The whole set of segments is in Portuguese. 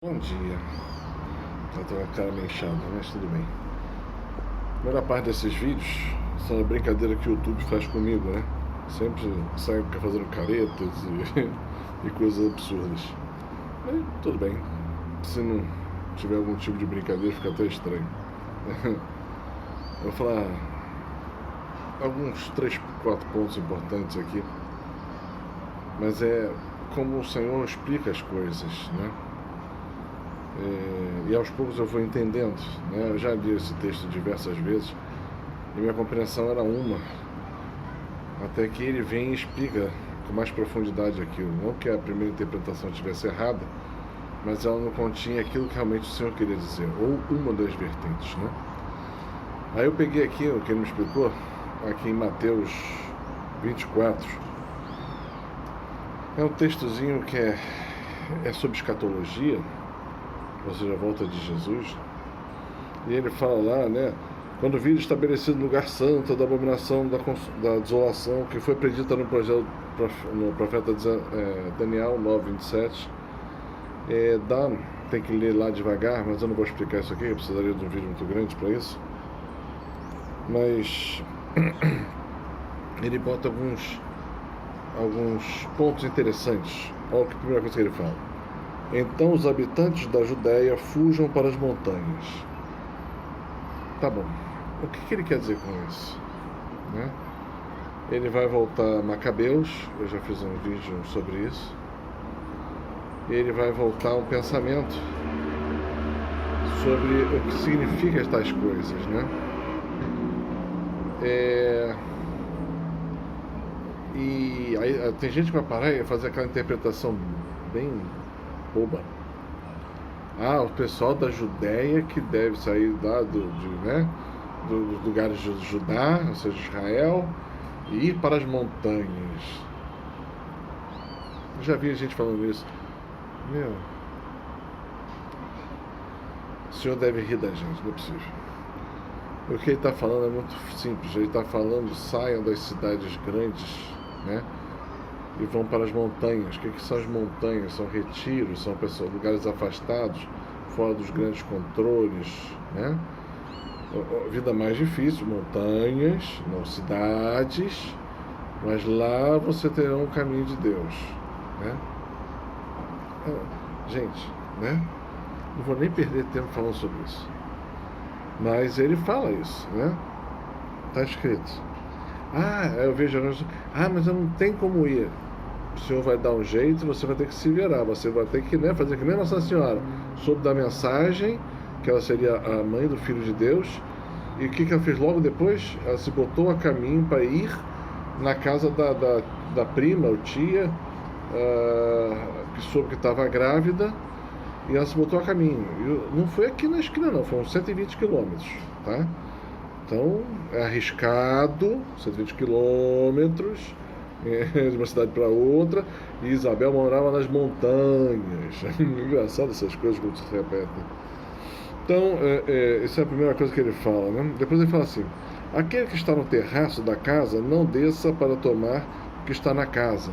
Bom dia. Já tô com a cara meio inchada, mas tudo bem. A primeira parte desses vídeos são a brincadeira que o YouTube faz comigo, né? Sempre sai fazendo caretas e coisas absurdas. Mas tudo bem. Se não tiver algum tipo de brincadeira, fica até estranho. Eu vou falar alguns 3, 4 pontos importantes aqui. Mas é como o Senhor explica as coisas, né? E aos poucos eu vou entendendo, né? Eu já li esse texto diversas vezes e minha compreensão era uma, até que ele vem e explica com mais profundidade aquilo. Não que a primeira interpretação estivesse errada, mas ela não continha aquilo que realmente o Senhor queria dizer, ou uma das vertentes, né? Aí eu peguei aqui o que ele me explicou, aqui em Mateus 24. É um textozinho que é sobre escatologia, ou seja, a volta de Jesus. E ele fala lá, né? Quando vir estabelecido no lugar santo da abominação da desolação, que foi predita no profeta Daniel 9:27. Tem que ler lá devagar, mas eu não vou explicar isso aqui, eu precisaria de um vídeo muito grande para isso. Mas ele bota alguns pontos interessantes. Olha a primeira coisa que ele fala. Então os habitantes da Judéia fujam para as montanhas. Tá bom. O que ele quer dizer com isso? Né? Ele vai voltar a Macabeus. Eu já fiz um vídeo sobre isso. Ele vai voltar um pensamento sobre o que significa estas coisas, né? E aí tem gente que vai parar e fazer aquela interpretação bem boba. O pessoal da Judéia que deve sair lá dos lugares de Judá, ou seja, Israel, e ir para as montanhas. Eu já vi gente falando isso. O Senhor deve rir da gente, não é possível. O que ele está falando é muito simples. Ele está falando, saiam das cidades grandes, né? E vão para as montanhas. O que são as montanhas? São retiros, são lugares afastados, fora dos grandes controles, né? Vida mais difícil, montanhas, não cidades, mas lá você terá um caminho de Deus, né? Gente, né? Não vou nem perder tempo falando sobre isso. Mas ele fala isso, né? Está escrito. Eu vejo mas eu não tenho como ir. O Senhor vai dar um jeito, você vai ter que se virar, você vai ter que, né, fazer que nem Nossa Senhora, soube da mensagem, que ela seria a mãe do Filho de Deus, e o que ela fez logo depois? Ela se botou a caminho para ir na casa da prima, ou tia, que soube que estava grávida, e ela se botou a caminho. E não foi aqui na esquina não, foram 120 quilômetros, tá? Então, é arriscado, 120 quilômetros, de uma cidade para outra, e Isabel morava nas montanhas. Engraçado essas coisas quando se repetem. Então, essa é a primeira coisa que ele fala, né? Depois ele fala assim: aquele que está no terraço da casa, não desça para tomar o que está na casa.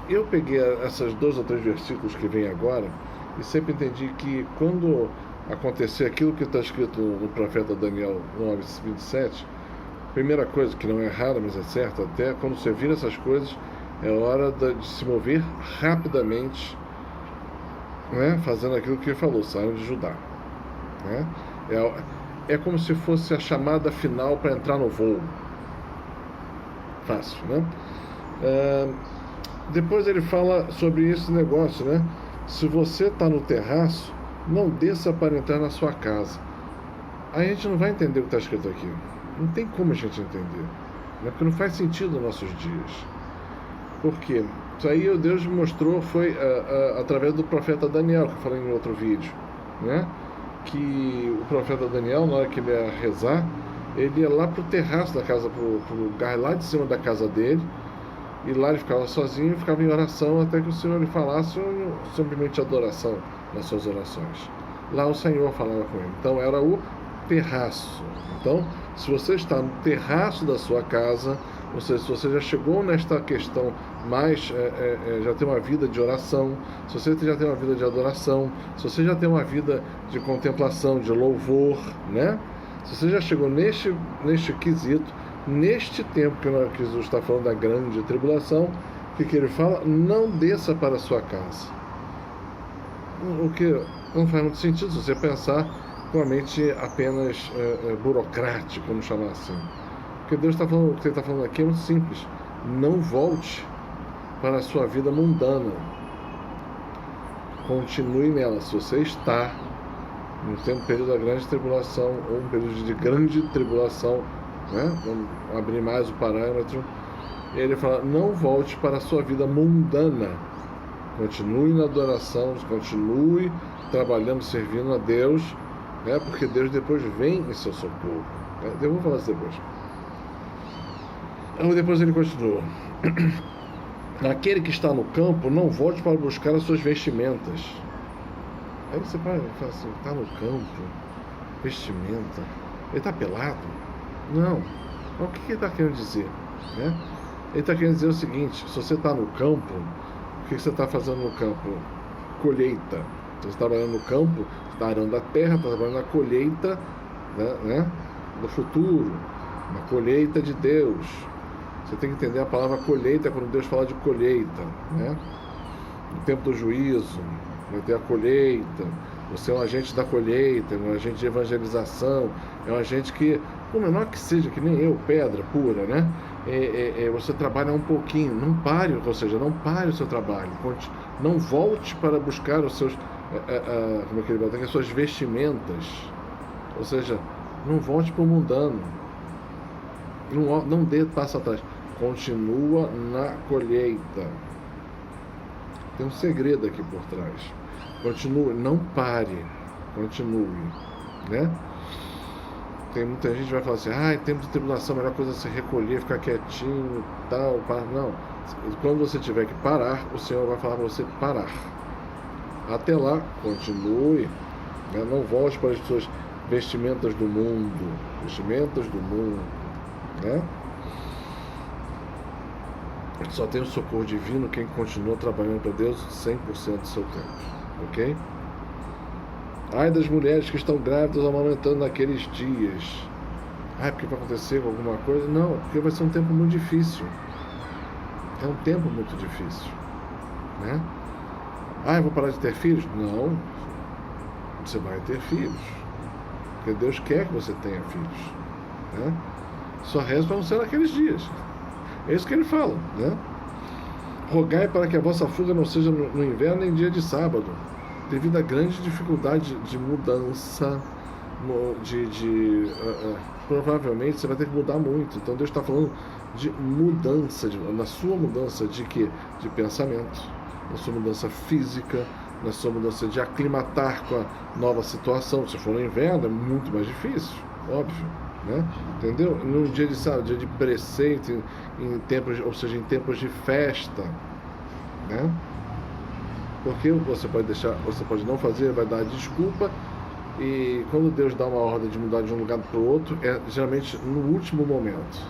Eu peguei esses 2 ou 3 versículos que vem agora, e sempre entendi que quando acontecer aquilo que está escrito no profeta Daniel 9:27, primeira coisa, que não é errada, mas é certa, até quando você vira essas coisas, é hora de se mover rapidamente, né? Fazendo aquilo que ele falou, saiam de Judá, né? É como se fosse a chamada final para entrar no voo. Fácil, né? Depois ele fala sobre esse negócio, né? Se você está no terraço, não desça para entrar na sua casa. A gente não vai entender o que está escrito aqui. Não tem como a gente entender, né? Porque não faz sentido nos nossos dias. Por quê? Isso aí Deus me mostrou, foi através do profeta Daniel, que eu falei em outro vídeo, né? Que o profeta Daniel, na hora que ele ia rezar, ele ia lá para o terraço da casa, para o lugar lá de cima da casa dele, e lá ele ficava sozinho, ficava em oração até que o Senhor lhe falasse, ou simplesmente adoração nas suas orações. Lá o Senhor falava com ele. Então era o terraço. Então, se você está no terraço da sua casa, ou seja, se você já chegou nesta questão já tem uma vida de oração, se você já tem uma vida de adoração, se você já tem uma vida de contemplação, de louvor, né? Se você já chegou neste quesito, neste tempo que Jesus está falando da grande tribulação, o que ele fala? Não desça para a sua casa. O que não faz muito sentido se você pensar com a mente apenas burocrática, vamos chamar assim. Porque Deus está falando, o que ele está falando aqui é muito simples. Não volte para a sua vida mundana. Continue nela. Se você está no período da grande tribulação, ou um período de grande tribulação, né? Vamos abrir mais o parâmetro. Ele fala, não volte para a sua vida mundana. Continue na adoração, continue trabalhando, servindo a Deus, né? Porque Deus depois vem em seu socorro. Eu vou falar isso depois. Então, depois ele continua. Aquele que está no campo, não volte para buscar as suas vestimentas. Aí você fala assim, está no campo, vestimenta, ele está pelado? Não. Mas o que ele está querendo dizer? Né? Ele está querendo dizer o seguinte, se você está no campo, o que você está fazendo no campo? Colheita. Você está trabalhando no campo, está arando a terra, está trabalhando na colheita, né, do futuro, uma colheita de Deus. Você tem que entender a palavra colheita quando Deus fala de colheita, né? No tempo do juízo, vai ter a colheita. Você é um agente da colheita, um agente de evangelização, é um agente que, por menor que seja, que nem eu, pedra pura, né? Você trabalha um pouquinho, não pare, ou seja, não pare o seu trabalho, não volte para buscar os seus, como é que ele vai dizer, as suas vestimentas, ou seja, não volte para o mundano, não dê passo atrás, continua na colheita. Tem um segredo aqui por trás. Continue, não pare, continue, né? Tem muita gente que vai falar assim, em tempo de tribulação, a melhor coisa é se recolher, ficar quietinho, tal, não. Quando você tiver que parar, o Senhor vai falar para você parar. Até lá, continue, né? Não volte para as suas vestimentas do mundo, né? Só tem o socorro divino quem continua trabalhando para Deus 100% do seu tempo, ok? Ai das mulheres que estão grávidas amamentando naqueles dias. Porque vai acontecer alguma coisa? Não, porque vai ser um tempo muito difícil. É um tempo muito difícil, né? Eu vou parar de ter filhos? Não, você vai ter filhos, porque Deus quer que você tenha filhos, né? Só resta para não ser naqueles dias. É isso que ele fala, né? Rogai para que a vossa fuga não seja no inverno nem dia de sábado, devido à grande dificuldade de mudança, provavelmente você vai ter que mudar muito. Então Deus está falando de mudança, na sua mudança de quê? De pensamento, na sua mudança física, na sua mudança de aclimatar com a nova situação. Se for no inverno é muito mais difícil, óbvio, né? Entendeu? Num dia de sábado, dia de preceito, em tempos, ou seja, em tempos de festa, né? Porque você pode não fazer, vai dar desculpa, e quando Deus dá uma ordem de mudar de um lugar para o outro, é geralmente no último momento.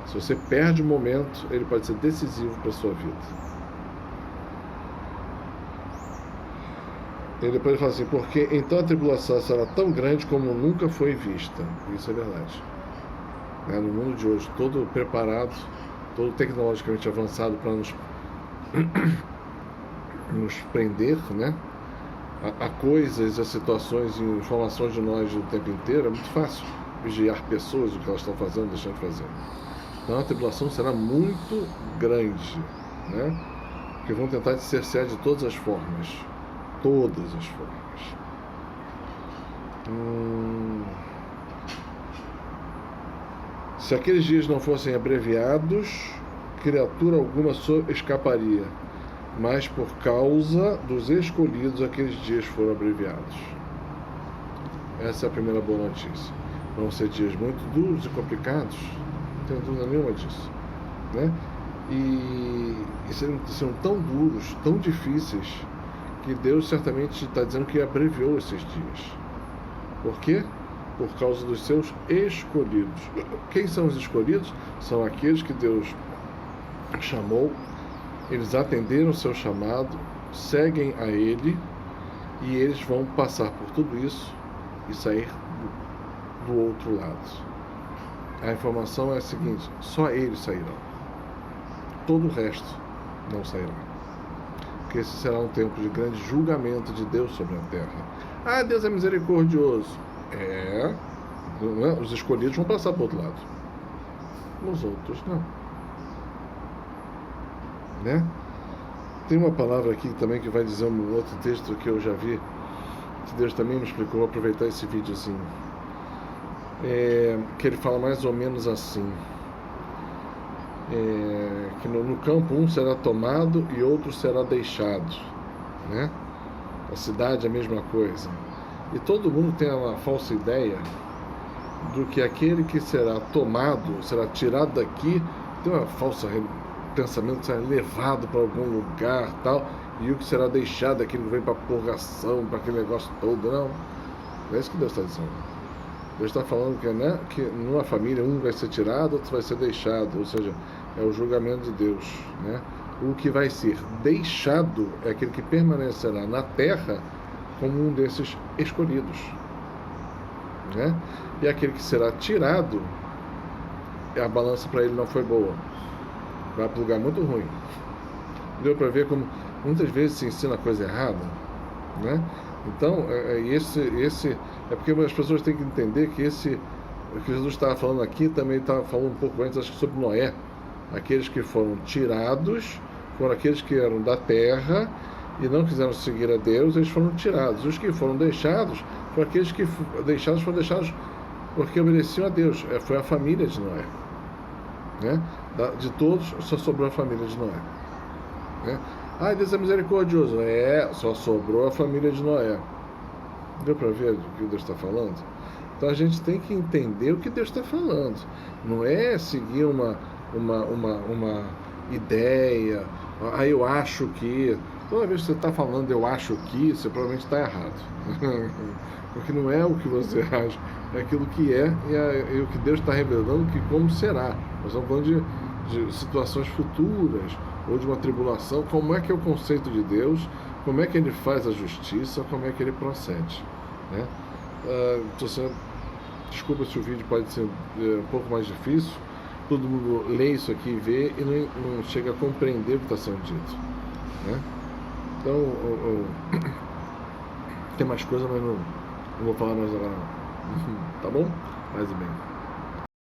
Se você perde o momento, ele pode ser decisivo para a sua vida. E depois ele fala assim, porque então a tribulação será tão grande como nunca foi vista. Isso é verdade. No mundo de hoje, todo preparado, todo tecnologicamente avançado para nos prender, né? A coisas, a situações e informações de nós o tempo inteiro, é muito fácil vigiar pessoas, o que elas estão fazendo, deixando de fazer. Então a tribulação será muito grande, né? Porque vão tentar te cercear de todas as formas. Todas as formas. Se aqueles dias não fossem abreviados, criatura alguma escaparia, mas por causa dos escolhidos aqueles dias foram abreviados. Essa é a primeira boa notícia. Vão ser dias muito duros e complicados, não tenho dúvida nenhuma disso, né? E serão tão duros, tão difíceis, que Deus certamente está dizendo que abreviou esses dias. Por quê? Por causa dos seus escolhidos. Quem são os escolhidos? São aqueles que Deus chamou Eles atenderam o seu chamado, seguem a Ele, e eles vão passar por tudo isso e sair do outro lado. A informação é a seguinte: só eles sairão. Todo o resto não sairá. Porque esse será um tempo de grande julgamento de Deus sobre a terra. Ah, Deus é misericordioso. Os escolhidos vão passar para o outro lado. Os outros não. Né? Tem uma palavra aqui também que vai dizer um outro texto que eu já vi, que Deus também me explicou. Vou aproveitar esse videozinho. Que ele fala mais ou menos assim: que no campo um será tomado e outro será deixado, né? A cidade é a mesma coisa. E todo mundo tem uma falsa ideia do que aquele que será tomado, será tirado daqui, tem uma falsa pensamento que será levado para algum lugar, tal, e o que será deixado, aquele que vem para a purgação, para aquele negócio todo. Não é isso que Deus está dizendo. Deus está falando que numa família um vai ser tirado, outro vai ser deixado, ou seja, é o julgamento de Deus, né? O que vai ser deixado é aquele que permanecerá na terra como um desses escolhidos, né? E aquele que será tirado, a balança para ele não foi boa, vai para um lugar muito ruim. Deu para ver como muitas vezes se ensina coisa errada, né? Então, esse é porque as pessoas têm que entender que o que Jesus estava falando aqui também estava falando um pouco antes, acho que sobre Noé. Aqueles que foram tirados foram aqueles que eram da terra e não quiseram seguir a Deus, eles foram tirados. Os que foram deixados foram aqueles que foram deixados porque obedeciam a Deus. Foi a família de Noé, né? De todos, só sobrou a família de Noé, né? Ah, Deus é misericordioso. Só sobrou a família de Noé. Deu para ver o que Deus está falando? Então a gente tem que entender o que Deus está falando. Não é seguir uma ideia. Ah, eu acho que. Toda vez que você está falando eu acho que, você provavelmente está errado. Porque não é o que você acha, é aquilo que é e o que Deus está revelando que como será. Nós estamos falando de situações futuras, ou de uma tribulação. Como é que é o conceito de Deus, como é que ele faz a justiça, como é que ele procede, né? Desculpa se o vídeo pode ser um pouco mais difícil, todo mundo lê isso aqui, vê e não chega a compreender o que está sendo dito, né? Então tem mais coisa, mas não vou falar mais agora não. Tá bom? Mais e bem.